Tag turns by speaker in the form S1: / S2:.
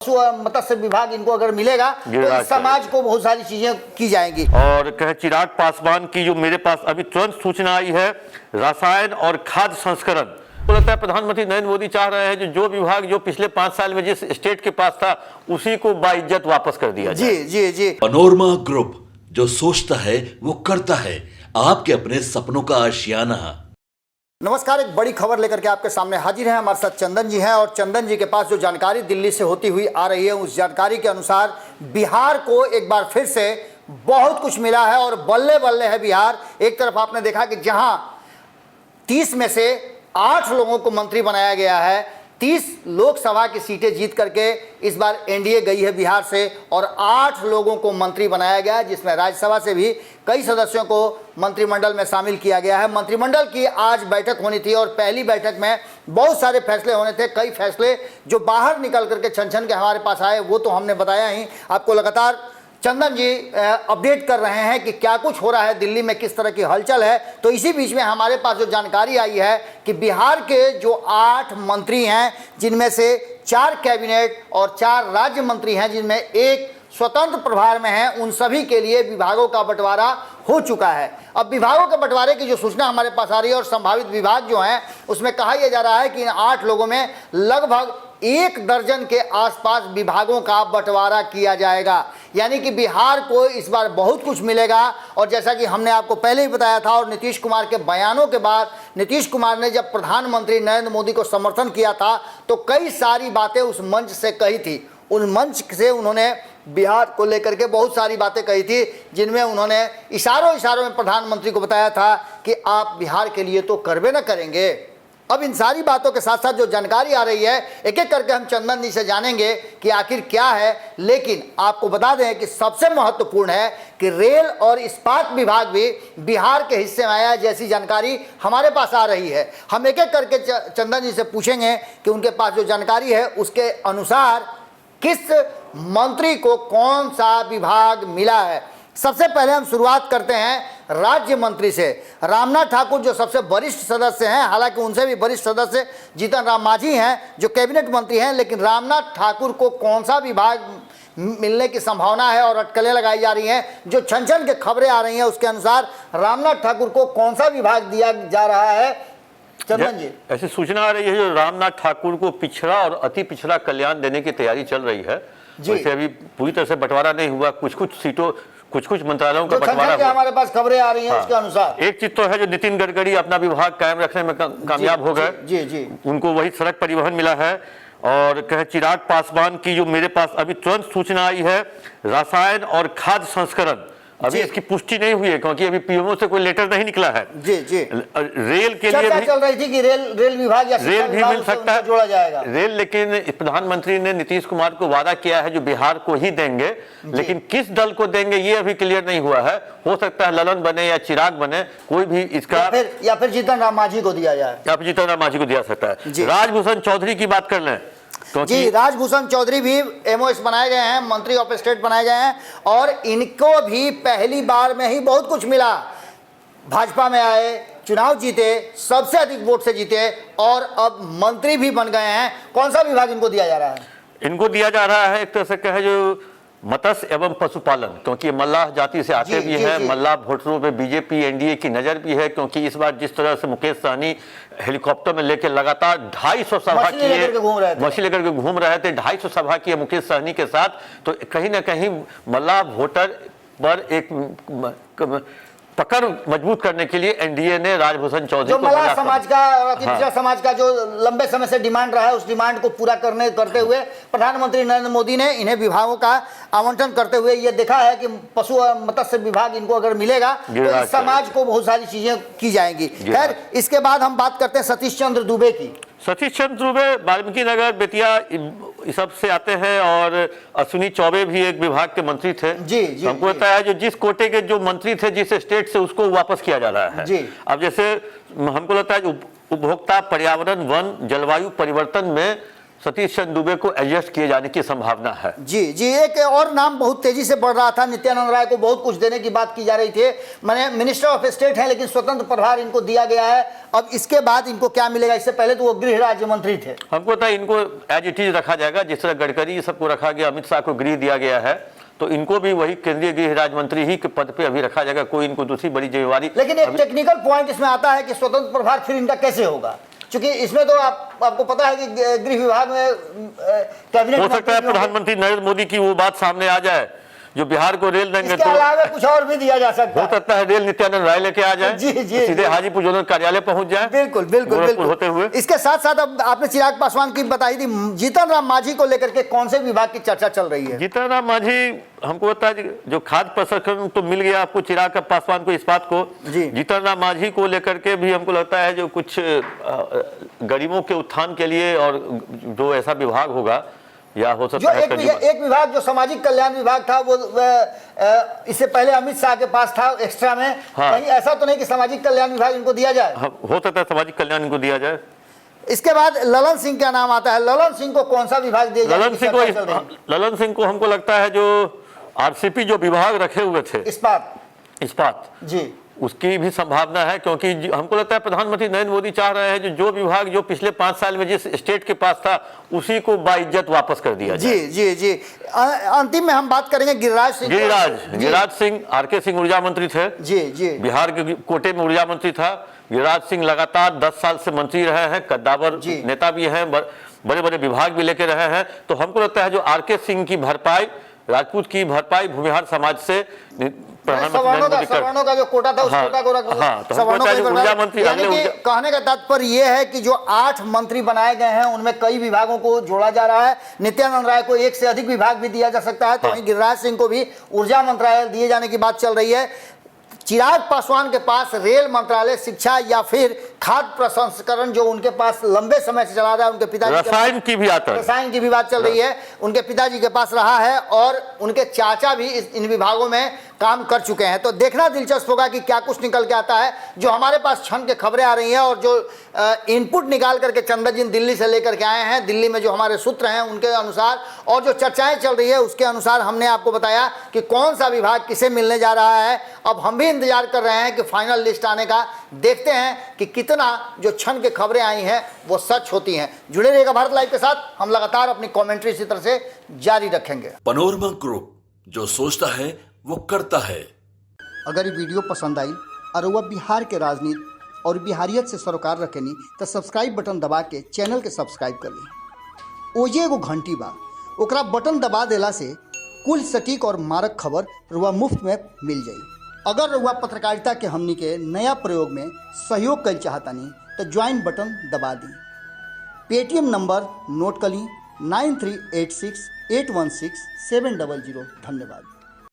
S1: मत्स्य विभाग इनको अगर मिलेगा तो इस समाज को बहुत सारी चीजें की जाएंगी।
S2: और कहे चिराग पासवान की जो मेरे पास अभी तुरंत सूचना आई है, रसायन और खाद्य संस्करण, तो लगता है प्रधानमंत्री नरेंद्र मोदी चाह रहे हैं जो विभाग जो पिछले 5 साल में जिस स्टेट के पास था उसी को बाइज्जत वापस कर दिया जाए।
S1: जी जी जी।
S3: पनोरमा ग्रुप, जो सोचता है वो करता है, आपके अपने सपनों का आशियाना।
S1: नमस्कार, एक बड़ी खबर लेकर के आपके सामने हाजिर हैं। हमारे साथ चंदन जी हैं और चंदन जी के पास जो जानकारी दिल्ली से होती हुई आ रही है, उस जानकारी के अनुसार बिहार को एक बार फिर से बहुत कुछ मिला है और बल्ले बल्ले है बिहार। एक तरफ आपने देखा कि जहां 30 में से 8 लोगों को मंत्री बनाया गया है, 30 लोकसभा की सीटें जीत करके इस बार एनडीए गई है बिहार से और 8 लोगों को मंत्री बनाया गया है, जिसमें राज्यसभा से भी कई सदस्यों को मंत्रिमंडल में शामिल किया गया है। मंत्रिमंडल की आज बैठक होनी थी और पहली बैठक में बहुत सारे फैसले होने थे। कई फैसले जो बाहर निकल करके छन के हमारे पास आए वो तो हमने बताया ही आपको। लगातार चंदन जी अपडेट कर रहे हैं कि क्या कुछ हो रहा है दिल्ली में, किस तरह की हलचल है। तो इसी बीच में हमारे पास जो जानकारी आई है कि बिहार के जो 8 मंत्री हैं, जिनमें से 4 कैबिनेट और 4 राज्य मंत्री हैं, जिनमें एक स्वतंत्र प्रभार में है, उन सभी के लिए विभागों का बंटवारा हो चुका है। अब विभागों के बंटवारे की जो सूचना हमारे पास आ रही है और संभावित विभाग जो हैं उसमें कहा यह जा रहा है कि इन 8 लोगों में लगभग 1 दर्जन के आसपास विभागों का बंटवारा किया जाएगा। यानी कि बिहार को इस बार बहुत कुछ मिलेगा। और जैसा कि हमने आपको पहले ही बताया था और नीतीश कुमार के बयानों के बाद, नीतीश कुमार ने जब प्रधानमंत्री नरेंद्र मोदी को समर्थन किया था तो कई सारी बातें उस मंच से कही थी। उस मंच से उन्होंने बिहार को लेकर के बहुत सारी बातें कही थी, जिनमें उन्होंने इशारों में प्रधानमंत्री को बताया था कि आप बिहार के लिए तो करबे न करेंगे। अब इन सारी बातों के साथ साथ जो जानकारी आ रही है, एक एक करके हम चंदन जी से जानेंगे कि आखिर क्या है। लेकिन आपको बता दें कि सबसे महत्वपूर्ण है कि रेल और इस्पात विभाग भी बिहार के हिस्से में आया, जैसी जानकारी हमारे पास आ रही है। हम एक एक करके चंदन जी से पूछेंगे कि उनके पास जो जानकारी है उसके अनुसार किस मंत्री को कौन सा विभाग मिला है। सबसे पहले हम शुरुआत करते हैं राज्य मंत्री से। रामनाथ ठाकुर जो सबसे वरिष्ठ सदस्य हैं, हालांकि उनसे भी वरिष्ठ सदस्य जीतन राम मांझी हैं जो कैबिनेट मंत्री हैं, लेकिन रामनाथ ठाकुर को कौन सा विभाग मिलने की संभावना है और अटकलें लगाई जा रही हैं। जो छन के खबरें आ रही हैं उसके अनुसार रामनाथ ठाकुर को कौन सा विभाग दिया जा रहा है, चंदन जी?
S2: ऐसी सूचना आ रही है जो रामनाथ ठाकुर को पिछड़ा और अति पिछड़ा कल्याण देने की तैयारी चल रही है। वैसे अभी पूरी तरह से बंटवारा नहीं हुआ, कुछ सीटों कुछ मंत्रालयों का बंटवारा हुआ।
S1: हमारे पास खबरें आ रही हैं उसके अनुसार
S2: एक चीज तो है जो नितिन गडकरी अपना विभाग कायम रखने में कामयाब हो गए।
S1: जी जी।
S2: उनको वही सड़क परिवहन मिला है। और कहे चिराग पासवान की जो मेरे पास अभी तुरंत सूचना आई है, रसायन और खाद्य संस्करण, अभी इसकी पुष्टि नहीं हुई है क्योंकि अभी पीएमओ से कोई लेटर नहीं निकला है।
S1: जी जी।
S2: रेल के लिए भी
S1: चल रही थी कि रेल विभाग या
S2: रेल भी मिल सकता है,
S1: जोड़ा जाएगा
S2: रेल। लेकिन प्रधानमंत्री ने नीतीश कुमार को वादा किया है जो बिहार को ही देंगे, लेकिन किस दल को देंगे ये अभी क्लियर नहीं हुआ है। हो सकता है ललन बने या चिराग बने, कोई भी इसका,
S1: या फिर जीतन राम मांझी को दिया जाए,
S2: या फिर जीतन राम मांझी को दिया सकता है। राजभूषण चौधरी की बात कर लें
S1: जी। राजभूषण चौधरी भी एमओएस बनाए गए हैं, मंत्री ऑफ स्टेट बनाए गए हैं और इनको भी पहली बार में ही बहुत कुछ मिला। भाजपा में आए, चुनाव जीते, सबसे अधिक वोट से जीते और अब मंत्री भी बन गए हैं। कौन सा विभाग इनको दिया जा रहा है?
S2: इनको दिया जा रहा है एक तरह से कहे जो मत्स्य एवं पशुपालन, क्योंकि ये मल्लाह जाति से आते भी हैं। मल्लाह वोटरों पे बीजेपी एनडीए की नजर भी है, क्योंकि इस बार जिस तरह से मुकेश सहनी हेलीकॉप्टर में लेकर लगातार 250 सभा किए, मछली लेकर के घूम रहे थे, 250 सभा किए मुकेश सहनी के साथ, तो कहीं ना कहीं मल्लाह वोटर पर एक पकड़ मजबूत करने के लिए एनडीए ने राजभूषण चौधरी को
S1: मल्लाह समाज का और पिछड़ा समाज का जो लंबे समय से डिमांड रहा है, उस डिमांड को पूरा करते हुए प्रधानमंत्री नरेंद्र मोदी ने इन्हें विभागों का आवंटन करते हुए ये देखा है कि पशु और मत्स्य विभाग इनको अगर मिलेगा तो इस समाज को बहुत सारी चीजें की जाएंगी। खैर, इसके बाद हम बात करते हैं सतीश चंद्र दुबे की।
S2: सतीश चंद्र दुबे वाल्मीकि नगर, बेतिया सब से आते हैं और अश्विनी चौबे भी एक विभाग के मंत्री थे।
S1: जी
S2: हमको लगता है जो जिस कोटे के जो मंत्री थे जिस स्टेट से, उसको वापस किया जा रहा है
S1: जी।
S2: अब जैसे हमको लगता है उपभोक्ता, पर्यावरण, वन, जलवायु परिवर्तन में सतीश चंद्र दुबे को एडजस्ट किए जाने की संभावना है।
S1: जी जी, एक और नाम बहुत तेजी से बढ़ रहा था, नित्यानंद राय को बहुत कुछ देने की बात की जा रही थी। मैंने मिनिस्टर ऑफ स्टेट है लेकिन स्वतंत्र प्रभार इनको दिया गया है। अब इसके बाद इनको क्या मिलेगा? इससे पहले तो वो गृह राज्य मंत्री थे।
S2: हमको था इनको एज इट इज रखा जाएगा, जिस तरह गडकरी सबको रखा गया, अमित शाह को गृह दिया गया है, तो इनको भी वही केंद्रीय गृह राज्य मंत्री ही के पद पे अभी रखा जाएगा। कोई इनको दूसरी बड़ी जिम्मेवारी।
S1: लेकिन एक टेक्निकल पॉइंट इसमें आता है कि स्वतंत्र प्रभार फिर इनका कैसे होगा, क्योंकि इसमें तो आपको पता है कि गृह विभाग में कैबिनेट
S2: हो सकता है प्रधानमंत्री नरेंद्र मोदी की वो बात सामने आ जाए जो बिहार को रेल देंगे,
S1: इसके अलावा कुछ और भी दिया जा सकता है।
S2: हो सकता है रेल नित्यानंद राय लेके आ जाए,
S1: जी, जी,
S2: सीधे हाजीपुर जोनल कार्यालय पहुंच जाए,
S1: बिल्कुल बिल्कुल बिल्कुल
S2: होते हुए।
S1: इसके साथ साथ अब आपने चिराग पासवान की बताई थी, जीतन राम मांझी को लेकर के कौन से विभाग की चर्चा चल रही है?
S2: जीतन राम मांझी हमको पता है जो खाद्य प्रसंस्करण तो मिल गया आपको, चिराग पासवान को, इस्पात को। जीतन राम मांझी को लेकर के भी हमको लगता है जो कुछ गरीबों के उत्थान के लिए और जो ऐसा विभाग होगा, या हो सकता है
S1: एक विभाग जो सामाजिक कल्याण विभाग था वो इससे पहले अमित शाह के पास था एक्स्ट्रा में।
S2: हाँ।
S1: कहीं ऐसा तो नहीं कि सामाजिक कल्याण विभाग इनको दिया जाए?
S2: हो सकता है सामाजिक कल्याण इनको दिया जाए।
S1: इसके बाद ललन सिंह का नाम आता है। ललन सिंह को कौन सा विभाग दिया जाए?
S2: ललन सिंह को हमको लगता है जो आरसीपी जो विभाग रखे हुए थे, इस्पात
S1: जी,
S2: उसकी भी संभावना है, क्योंकि हमको लगता है प्रधानमंत्री नरेंद्र मोदी चाह रहे हैं जो विभाग जो पिछले 5 साल में जिस स्टेट के पास था उसी को बाइज्जत वापस कर दिया जाए।
S1: जी जी जी। अंतिम में हम बात करेंगे गिरिराज
S2: सिंह। आरके सिंह ऊर्जा मंत्री थे।
S1: जी जी,
S2: बिहार के कोटे में ऊर्जा मंत्री था। गिरिराज सिंह लगातार 10 साल से मंत्री रहे हैं, कद्दावर नेता भी हैं, बड़े बड़े विभाग भी लेके रहे हैं। तो हमको लगता है जो आरके सिंह की भरपाई, राजपूत की भरपाई भूमिहार समाज से
S1: सवर्णों का जो कोटा था उस कोटा को सवर्णों का कहने का तात्पर्य यह है कि जो 8 मंत्री बनाए गए हैं उनमें कई विभागों को जोड़ा जा रहा है। नित्यानंद राय को 1 से अधिक विभाग भी दिया जा सकता है, तो वहीं गिरिराज सिंह को भी ऊर्जा मंत्रालय दिए जाने की बात चल रही है। चिराग पासवान के पास रेल मंत्रालय, शिक्षा या फिर खाद्य प्रसंस्करण जो उनके पास लंबे समय से चला रहा है, उनके पिताजी
S2: रसायन की भी बात
S1: चल रही है, उनके पिताजी के पास रहा है और उनके चाचा भी इन विभागों में काम कर चुके हैं। तो देखना दिलचस्प होगा कि क्या कुछ निकल के आता है। जो हमारे पास क्षण के खबरें आ रही हैं और जो इनपुट निकाल करके चंदन जी दिल्ली से लेकर के आए हैं, दिल्ली में जो हमारे सूत्र हैं उनके अनुसार और जो चर्चाएं चल रही है उसके अनुसार हमने आपको बताया कि कौन सा विभाग किसे मिलने जा रहा है। अब हम भी इंतजार कर रहे हैं कि फाइनल लिस्ट आने का। देखते हैं कि कितना जो क्षण के खबरें आई हैं वो सच होती हैं। जुड़े रहिएगा भारत लाइव के साथ, हम लगातार अपनी कमेंट्री इसी तरह से जारी रखेंगे।
S3: पनोरमा ग्रुप, जो सोचता है वो करता है।
S1: अगर ये वीडियो पसंद आई और वह बिहार के राजनीति और बिहारियत से सरोकार रखेनी तो सब्सक्राइब बटन दबा के चैनल के सब्सक्राइब कर ली। ओजे एगो घंटी बा, ओकरा बटन दबा देला से कुल सटीक और मारक खबर रुआ मुफ्त में मिल जाई। अगर रुआ पत्रकारिता के हमनी के नया प्रयोग में सहयोग कर चाहतानी तो ज्वाइन बटन दबा दी। पेटीएम नंबर नोट कर ली 9386816700। धन्यवाद।